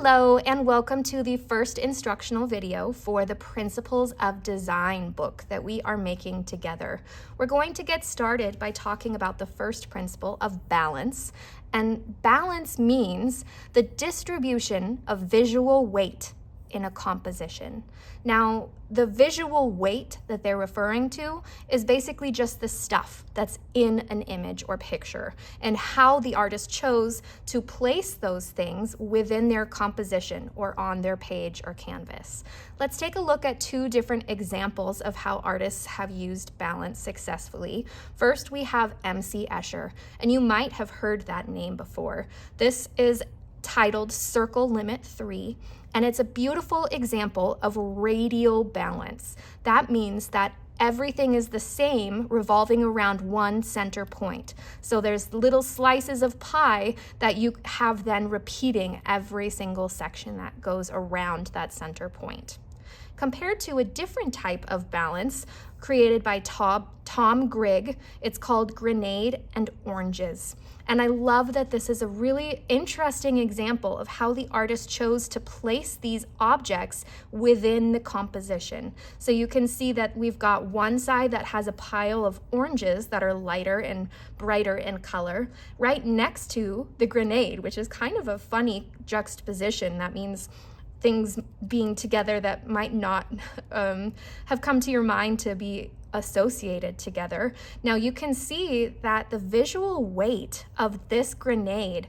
Hello and welcome to the first instructional video for the Principles of Design book that we are making together. We're going to get started by talking about the first principle of balance. And balance means the distribution of visual weight in a composition. Now, the visual weight that they're referring to is basically just the stuff that's in an image or picture and how the artist chose to place those things within their composition or on their page or canvas. Let's take a look at two different examples of how artists have used balance successfully. First, we have M.C. Escher, and you might have heard that name before. This is titled Circle Limit 3, and it's a beautiful example of radial balance. That means that everything is the same, revolving around one center point. So there's little slices of pie that you have then repeating every single section that goes around that center point. Compared to a different type of balance created by Tom Grigg, it's called Grenade and Oranges. And I love that this is a really interesting example of how the artist chose to place these objects within the composition. So you can see that we've got one side that has a pile of oranges that are lighter and brighter in color, right next to the grenade, which is kind of a funny juxtaposition. That means things being together that might not have come to your mind to be associated together. Now you can see that the visual weight of this grenade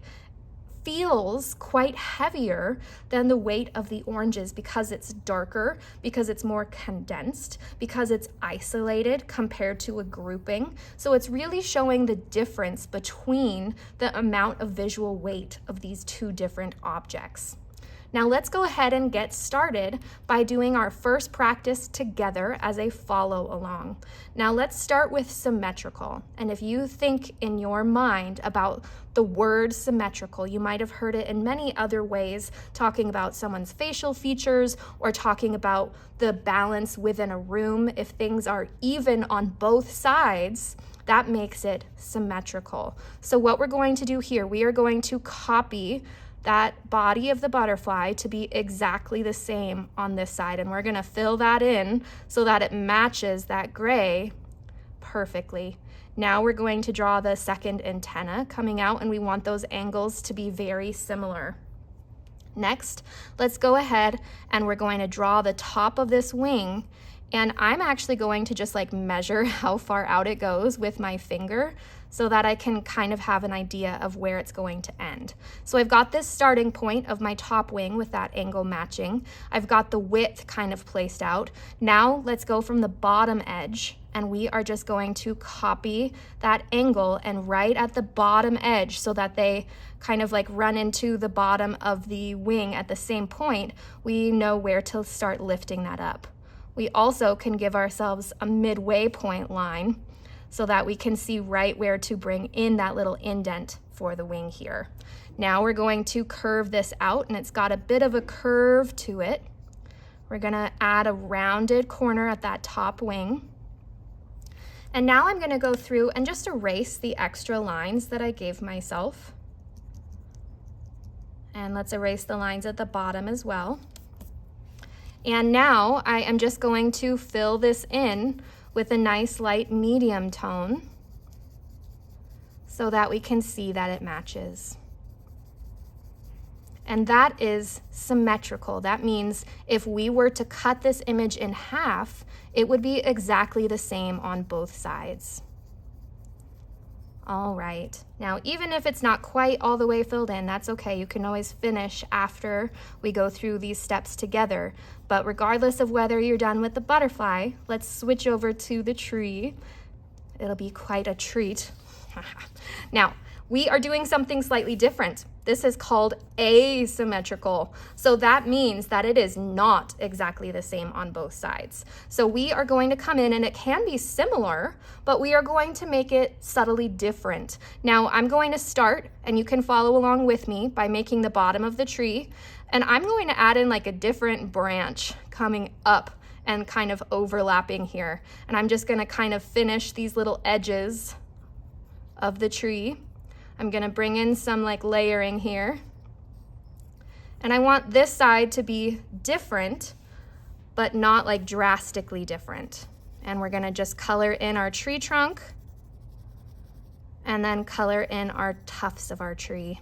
feels quite heavier than the weight of the oranges because it's darker, because it's more condensed, because it's isolated compared to a grouping. So it's really showing the difference between the amount of visual weight of these two different objects. Now let's go ahead and get started by doing our first practice together as a follow along. Now let's start with symmetrical. And if you think in your mind about the word symmetrical, you might have heard it in many other ways, talking about someone's facial features or talking about the balance within a room. If things are even on both sides, that makes it symmetrical. So what we're going to do here, we are going to copy that body of the butterfly to be exactly the same on this side. And we're gonna fill that in so that it matches that gray perfectly. Now we're going to draw the second antenna coming out, and we want those angles to be very similar. Next, let's go ahead and we're going to draw the top of this wing, and I'm actually going to just measure how far out it goes with my finger so that I can kind of have an idea of where it's going to end. So I've got this starting point of my top wing with that angle matching. I've got the width kind of placed out. Now let's go from the bottom edge, and we are just going to copy that angle and right at the bottom edge so that they kind of run into the bottom of the wing at the same point. We know where to start lifting that up. We also can give ourselves a midway point line so that we can see right where to bring in that little indent for the wing here. Now we're going to curve this out, and it's got a bit of a curve to it. We're gonna add a rounded corner at that top wing. And now I'm gonna go through and just erase the extra lines that I gave myself. And let's erase the lines at the bottom as well. And now I am just going to fill this in with a nice light medium tone so that we can see that it matches. And that is symmetrical. That means if we were to cut this image in half, it would be exactly the same on both sides. All right, now even if it's not quite all the way filled in, that's okay. You can always finish after we go through these steps together. But regardless of whether you're done with the butterfly, let's switch over to the tree. It'll be quite a treat. Now, we are doing something slightly different. This is called asymmetrical. So that means that it is not exactly the same on both sides. So we are going to come in, and it can be similar, but we are going to make it subtly different. Now I'm going to start, and you can follow along with me by making the bottom of the tree, and I'm going to add in a different branch coming up and kind of overlapping here. And I'm just gonna kind of finish these little edges of the tree. I'm gonna bring in some layering here. And I want this side to be different, but not like drastically different. And we're gonna just color in our tree trunk and then color in our tufts of our tree.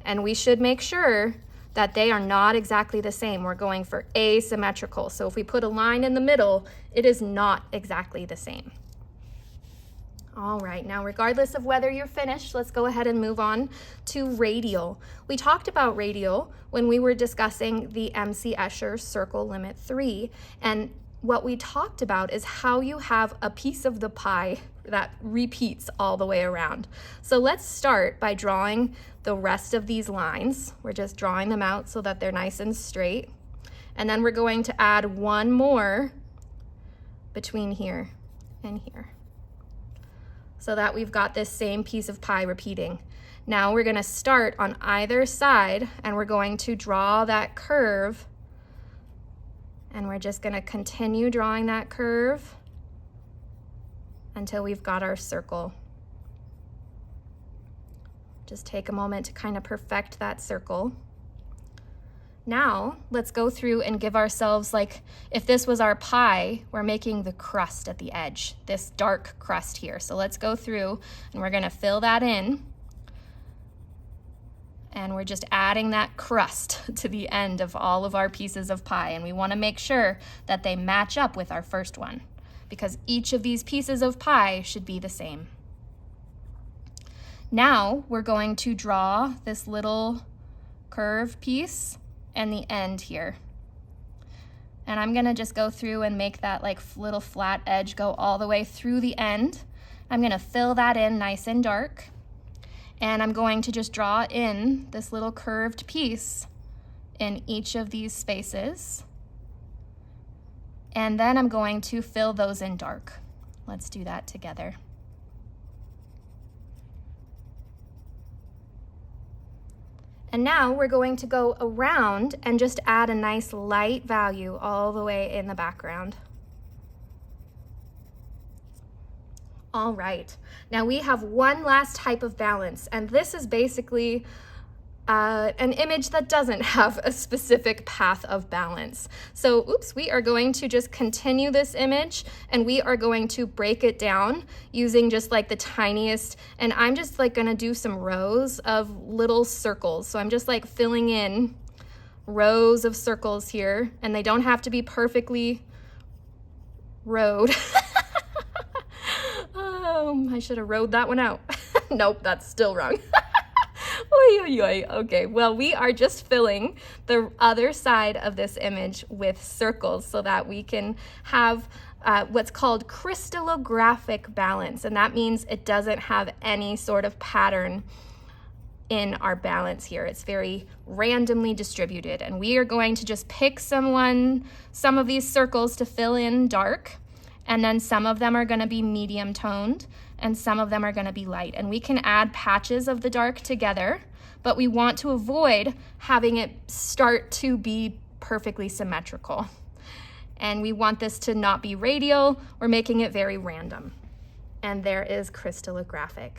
And we should make sure that they are not exactly the same. We're going for asymmetrical. So if we put a line in the middle, it is not exactly the same. All right, now regardless of whether you're finished, let's go ahead and move on to radial. We talked about radial when we were discussing the MC Escher circle limit 3, and what we talked about is how you have a piece of the pie that repeats all the way around. So let's start by drawing the rest of these lines. We're just drawing them out so that they're nice and straight. And then we're going to add one more between here and here, so that we've got this same piece of pie repeating. Now we're gonna start on either side and we're going to draw that curve, and we're just gonna continue drawing that curve until we've got our circle. Just take a moment to kind of perfect that circle. Now, let's go through and give ourselves, like, if this was our pie, we're making the crust at the edge, this dark crust here. So let's go through and we're gonna fill that in. And we're just adding that crust to the end of all of our pieces of pie. And we wanna make sure that they match up with our first one, because each of these pieces of pie should be the same. Now, we're going to draw this little curve piece and the end here. And I'm gonna just go through and make that like little flat edge go all the way through the end. I'm gonna fill that in nice and dark. And I'm going to just draw in this little curved piece in each of these spaces. And then I'm going to fill those in dark. Let's do that together. And now we're going to go around and just add a nice light value all the way in the background. All right, now we have one last type of balance, and this is basically an image that doesn't have a specific path of balance. So, we are going to just continue this image, and we are going to break it down using just like the tiniest, and I'm just like gonna do some rows of little circles. So I'm just like filling in rows of circles here, and they don't have to be perfectly rowed. I should have rowed that one out. Nope, that's still wrong. Okay, well, we are just filling the other side of this image with circles so that we can have what's called crystallographic balance, and that means it doesn't have any sort of pattern in our balance here. It's very randomly distributed, and we are going to just pick some of these circles to fill in dark, and then some of them are going to be medium toned, and some of them are going to be light. And we can add patches of the dark together, but we want to avoid having it start to be perfectly symmetrical. And we want this to not be radial. We're making it very random. And there is crystallographic.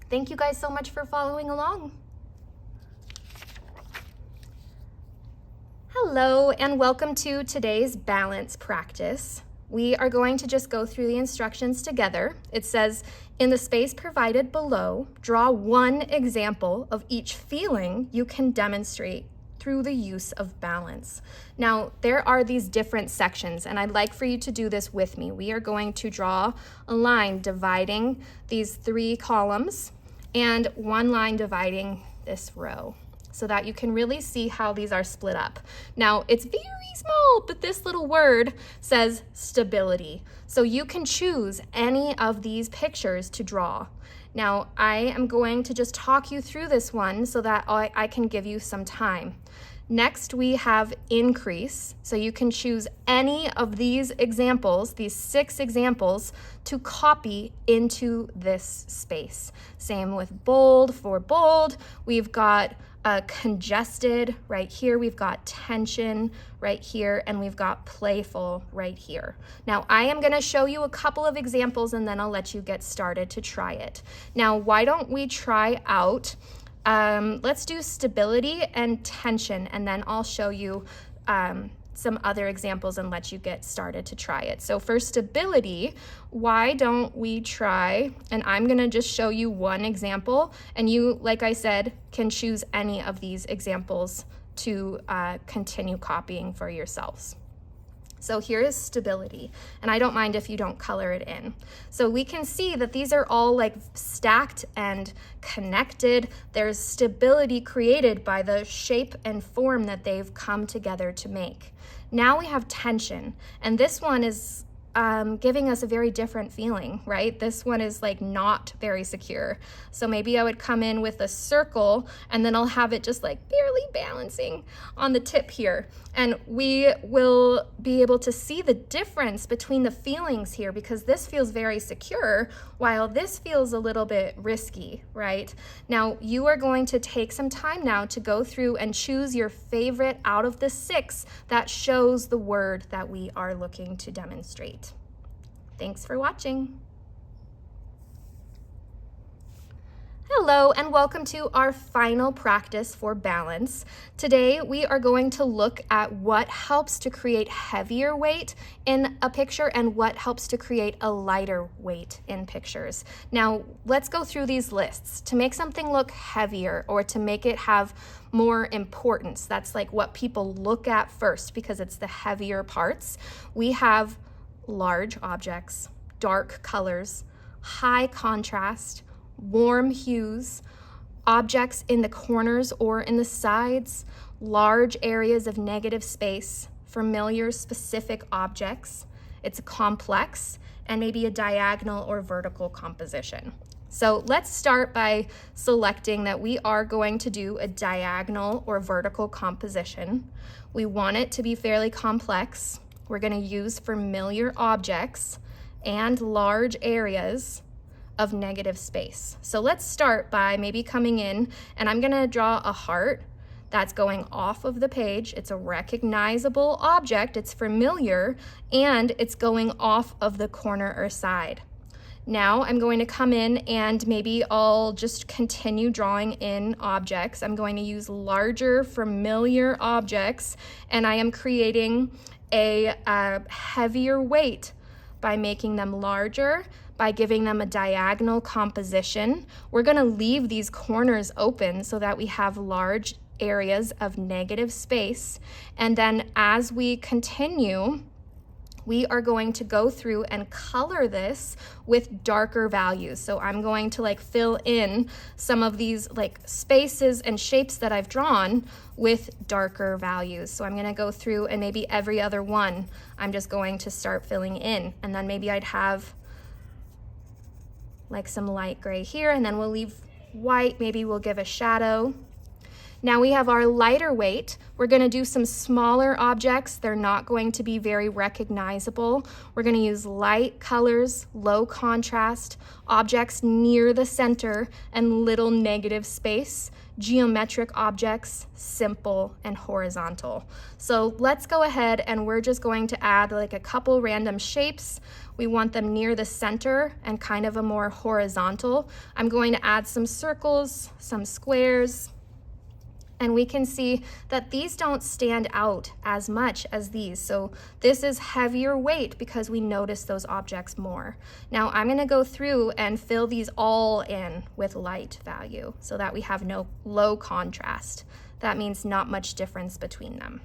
Thank you guys so much for following along. Hello, and welcome to today's balance practice. We are going to just go through the instructions together. It says, in the space provided below, draw one example of each feeling you can demonstrate through the use of balance. Now, there are these different sections, and I'd like for you to do this with me. We are going to draw a line dividing these 3 columns and one line dividing this row, so that you can really see how these are split up. Now, it's very small, but this little word says stability. So you can choose any of these pictures to draw. Now, I am going to just talk you through this one so that I can give you some time. Next, we have increase. So you can choose any of these examples, these 6 examples, to copy into this space. Same with bold. For bold, we've got congested right here, we've got tension right here, and we've got playful right here. Now, I am gonna show you a couple of examples and then I'll let you get started to try it. Now, why don't we try out Let's do stability and tension, and then I'll show you some other examples and let you get started to try it. So for stability, why don't we try, and I'm gonna just show you one example, and you, like I said, can choose any of these examples to continue copying for yourselves. So here is stability, and I don't mind if you don't color it in. So we can see that these are all like stacked and connected. There's stability created by the shape and form that they've come together to make. Now we have tension, and this one is giving us a very different feeling, right? This one is like not very secure. So maybe I would come in with a circle, and then I'll have it just like barely balancing on the tip here. And we will be able to see the difference between the feelings here, because this feels very secure while this feels a little bit risky, right? Now you are going to take some time now to go through and choose your favorite out of the 6 that shows the word that we are looking to demonstrate. Thanks for watching. Hello and welcome to our final practice for balance. Today we are going to look at what helps to create heavier weight in a picture and what helps to create a lighter weight in pictures. Now let's go through these lists. To make something look heavier or to make it have more importance, that's like what people look at first because it's the heavier parts. We have large objects, dark colors, high contrast, warm hues, objects in the corners or in the sides, large areas of negative space, familiar specific objects. It's complex, and maybe a diagonal or vertical composition. So let's start by selecting that we are going to do a diagonal or vertical composition. We want it to be fairly complex. We're going to use familiar objects and large areas of negative space. So let's start by maybe coming in, and I'm going to draw a heart that's going off of the page. It's a recognizable object, it's familiar, and it's going off of the corner or side. Now I'm going to come in and maybe I'll just continue drawing in objects. I'm going to use larger familiar objects, and I am creating a heavier weight by making them larger, by giving them a diagonal composition. We're going to leave these corners open so that we have large areas of negative space. And then as we continue, we are going to go through and color this with darker values. So I'm going to like fill in some of these like spaces and shapes that I've drawn with darker values. So I'm going to go through and maybe every other one I'm just going to start filling in. And then maybe I'd have like some light gray here, and then we'll leave white. Maybe we'll give a shadow. Now we have our lighter weight. We're going to do some smaller objects. They're not going to be very recognizable. We're going to use light colors, low contrast, objects near the center, and little negative space. Geometric objects, simple and horizontal. So let's go ahead and we're just going to add like a couple random shapes. We want them near the center and kind of a more horizontal. I'm going to add some circles, some squares, and we can see that these don't stand out as much as these. So this is heavier weight because we notice those objects more. Now I'm going to go through and fill these all in with light value so that we have no low contrast. That means not much difference between them.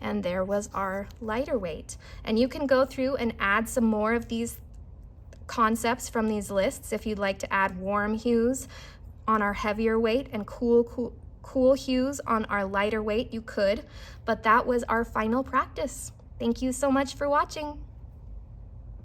And there was our lighter weight. And you can go through and add some more of these concepts from these lists if you'd like to add warm hues on our heavier weight and cool hues on our lighter weight, you could, but that was our final practice. Thank you so much for watching.